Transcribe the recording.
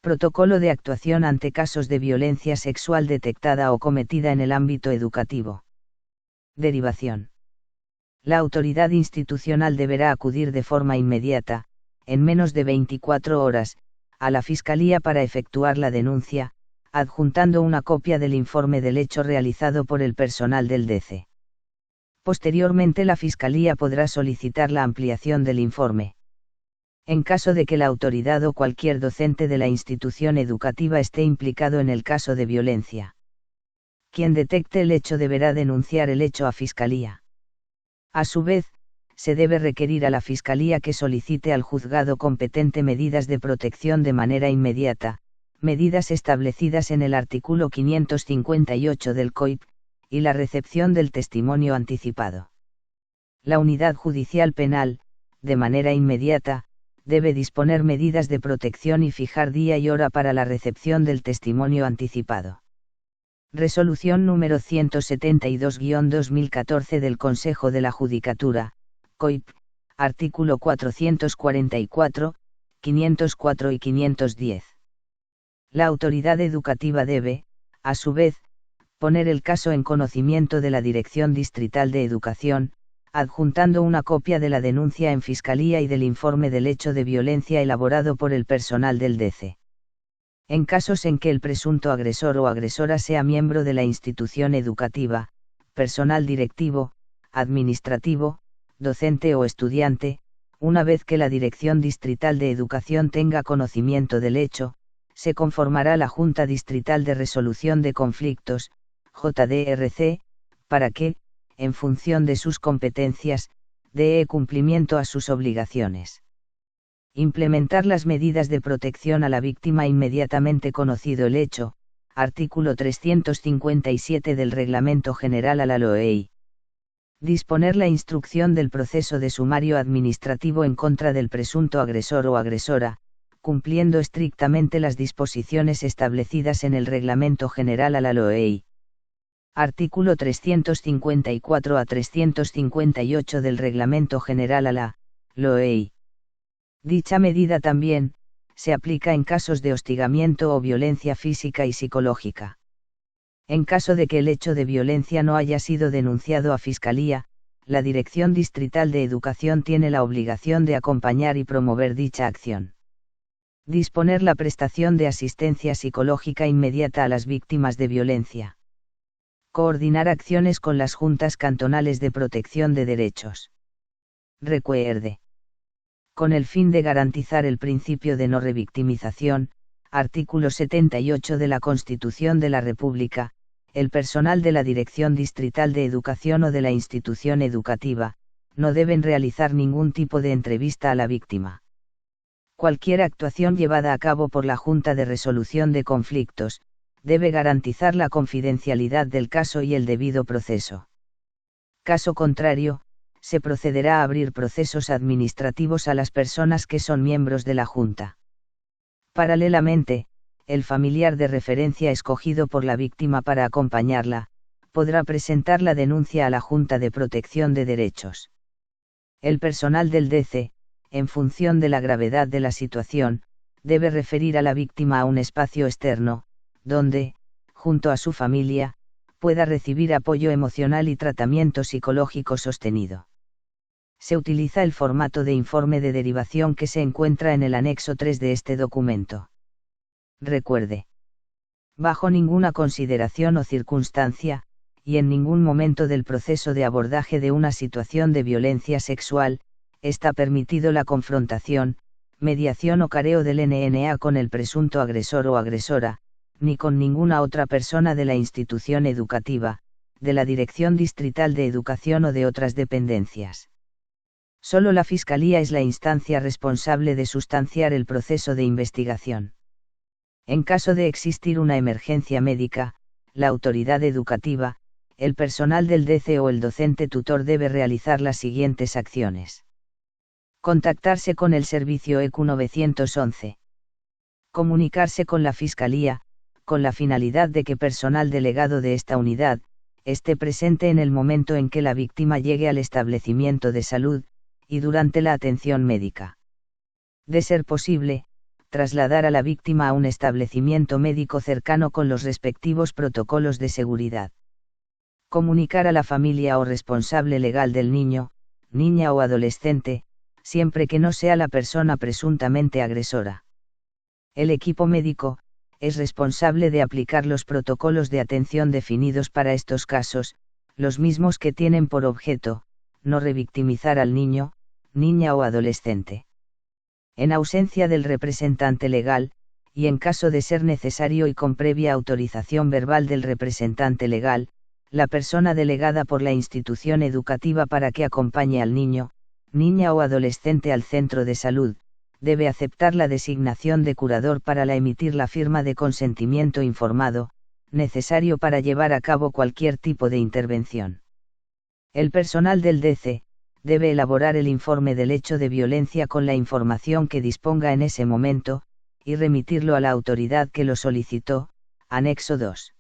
Protocolo de actuación ante casos de violencia sexual detectada o cometida en el ámbito educativo. Derivación. La autoridad institucional deberá acudir de forma inmediata, en menos de 24 horas, a la Fiscalía para efectuar la denuncia, adjuntando una copia del informe del hecho realizado por el personal del DC. Posteriormente la Fiscalía podrá solicitar la ampliación del informe. En caso de que la autoridad o cualquier docente de la institución educativa esté implicado en el caso de violencia, quien detecte el hecho deberá denunciar el hecho a Fiscalía. A su vez, se debe requerir a la Fiscalía que solicite al juzgado competente medidas de protección de manera inmediata, medidas establecidas en el artículo 558 del COIP, y la recepción del testimonio anticipado. La unidad judicial penal, de manera inmediata, debe disponer medidas de protección y fijar día y hora para la recepción del testimonio anticipado. Resolución número 172-2014 del Consejo de la Judicatura, COIP, artículo 444, 504 y 510. La autoridad educativa debe, a su vez, poner el caso en conocimiento de la Dirección Distrital de Educación, adjuntando una copia de la denuncia en Fiscalía y del informe del hecho de violencia elaborado por el personal del DC. En casos en que el presunto agresor o agresora sea miembro de la institución educativa, personal directivo, administrativo, docente o estudiante, una vez que la Dirección Distrital de Educación tenga conocimiento del hecho, se conformará la Junta Distrital de Resolución de Conflictos, JDRC, para que, en función de sus competencias, dé cumplimiento a sus obligaciones. Implementar las medidas de protección a la víctima inmediatamente conocido el hecho, artículo 357 del Reglamento General a la LOEI. Disponer la instrucción del proceso de sumario administrativo en contra del presunto agresor o agresora, cumpliendo estrictamente las disposiciones establecidas en el Reglamento General a la LOEI. Artículo 354 a 358 del Reglamento General a la LOEI. Dicha medida también se aplica en casos de hostigamiento o violencia física y psicológica. En caso de que el hecho de violencia no haya sido denunciado a Fiscalía, la Dirección Distrital de Educación tiene la obligación de acompañar y promover dicha acción. Disponer la prestación de asistencia psicológica inmediata a las víctimas de violencia. Coordinar acciones con las juntas cantonales de protección de derechos. Recuerde. Con el fin de garantizar el principio de no revictimización, artículo 78 de la Constitución de la República, el personal de la Dirección Distrital de Educación o de la institución educativa, no deben realizar ningún tipo de entrevista a la víctima. Cualquier actuación llevada a cabo por la Junta de Resolución de Conflictos, debe garantizar la confidencialidad del caso y el debido proceso. Caso contrario, se procederá a abrir procesos administrativos a las personas que son miembros de la Junta. Paralelamente, el familiar de referencia escogido por la víctima para acompañarla, podrá presentar la denuncia a la Junta de Protección de Derechos. El personal del DC, en función de la gravedad de la situación, debe referir a la víctima a un espacio externo, donde, junto a su familia, pueda recibir apoyo emocional y tratamiento psicológico sostenido. Se utiliza el formato de informe de derivación que se encuentra en el anexo 3 de este documento. Recuerde. Bajo ninguna consideración o circunstancia, y en ningún momento del proceso de abordaje de una situación de violencia sexual, está permitido la confrontación, mediación o careo del NNA con el presunto agresor o agresora, ni con ninguna otra persona de la institución educativa, de la Dirección Distrital de Educación o de otras dependencias. Solo la Fiscalía es la instancia responsable de sustanciar el proceso de investigación. En caso de existir una emergencia médica, la autoridad educativa, el personal del DC o el docente tutor debe realizar las siguientes acciones. Contactarse con el servicio ECU 911. Comunicarse con la Fiscalía, con la finalidad de que personal delegado de esta unidad, esté presente en el momento en que la víctima llegue al establecimiento de salud, y durante la atención médica. De ser posible, trasladar a la víctima a un establecimiento médico cercano con los respectivos protocolos de seguridad. Comunicar a la familia o responsable legal del niño, niña o adolescente, siempre que no sea la persona presuntamente agresora. El equipo médico es responsable de aplicar los protocolos de atención definidos para estos casos, los mismos que tienen por objeto, no revictimizar al niño, niña o adolescente. En ausencia del representante legal, y en caso de ser necesario y con previa autorización verbal del representante legal, la persona delegada por la institución educativa para que acompañe al niño, niña o adolescente al centro de salud, debe aceptar la designación de curador para emitir la firma de consentimiento informado, necesario para llevar a cabo cualquier tipo de intervención. El personal del DC debe elaborar el informe del hecho de violencia con la información que disponga en ese momento, y remitirlo a la autoridad que lo solicitó, anexo 2.